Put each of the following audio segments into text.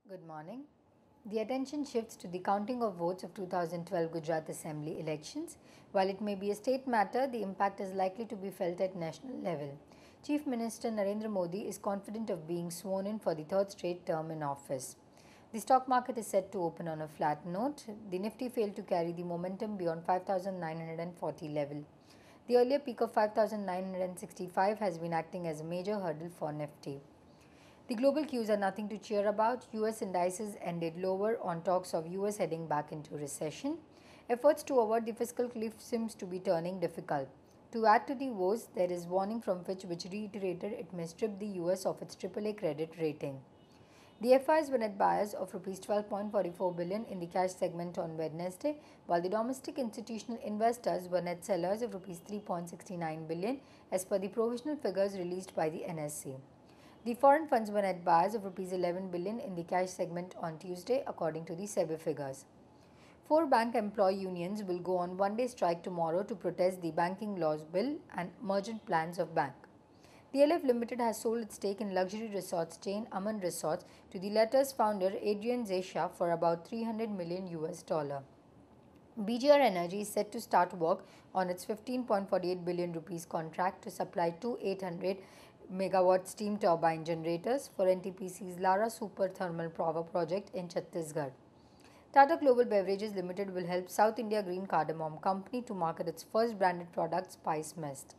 Good morning. The attention shifts to the counting of votes of 2012 Gujarat Assembly elections. While it may be a state matter, the impact is likely to be felt at national level. Chief Minister Narendra Modi is confident of being sworn in for the third straight term in office. The stock market is set to open on a flat note. The Nifty failed to carry the momentum beyond 5,940 level. The earlier peak of 5,965 has been acting as a major hurdle for Nifty. The global cues are nothing to cheer about. US indices ended lower on talks of US heading back into recession. Efforts to avoid the fiscal cliff seems to be turning difficult. To add to the woes, there is warning from Fitch which reiterated it may strip the US of its AAA credit rating. The FIs were net buyers of Rs 12.44 billion in the cash segment on Wednesday, while the domestic institutional investors were net sellers of Rs 3.69 billion as per the provisional figures released by the NSE. The foreign funds were net buyers of Rs 11 billion in the cash segment on Tuesday, according to the SEBI figures. 4 bank employee unions will go on one-day strike tomorrow to protest the banking laws bill and mergent plans of bank. DLF Limited has sold its stake in luxury resorts chain Aman Resorts to the latter's founder Adrian Zesha for about $300 million. BGR Energy is set to start work on its 15.48 billion rupees contract to supply two 800 megawatt steam turbine generators for NTPC's Lara Super Thermal Power Project in Chhattisgarh. Tata Global Beverages Limited will help South India Green Cardamom Company to market its first branded product, Spice Mist.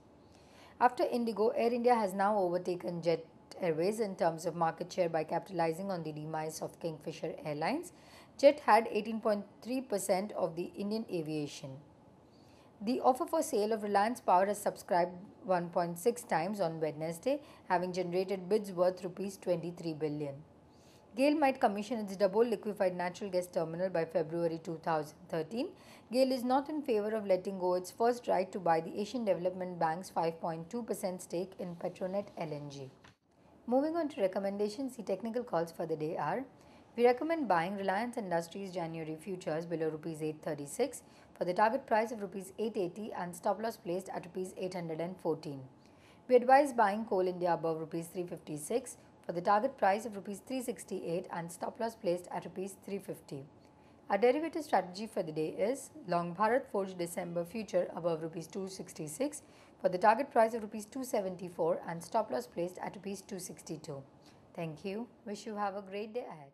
After Indigo, Air India has now overtaken Jet Airways in terms of market share by capitalizing on the demise of Kingfisher Airlines. Jet had 18.3% of the Indian aviation. The offer for sale of Reliance Power has subscribed 1.6 times on Wednesday, having generated bids worth Rs 23 billion. GAIL might commission its Dabhol liquefied natural gas terminal by February 2013. GAIL is not in favor of letting go its first right to buy the Asian Development Bank's 5.2% stake in Petronet LNG. Moving on to recommendations, the technical calls for the day are: we recommend buying Reliance Industries January futures below Rs 836 for the target price of Rs 880 and stop loss placed at Rs 814. We advise buying Coal India above Rs 356 for the target price of Rs 368 and stop loss placed at Rs 350. Our derivative strategy for the day is long Bharat Forge December future above Rs 266 for the target price of Rs 274 and stop loss placed at Rs 262. Thank you. Wish you have a great day ahead.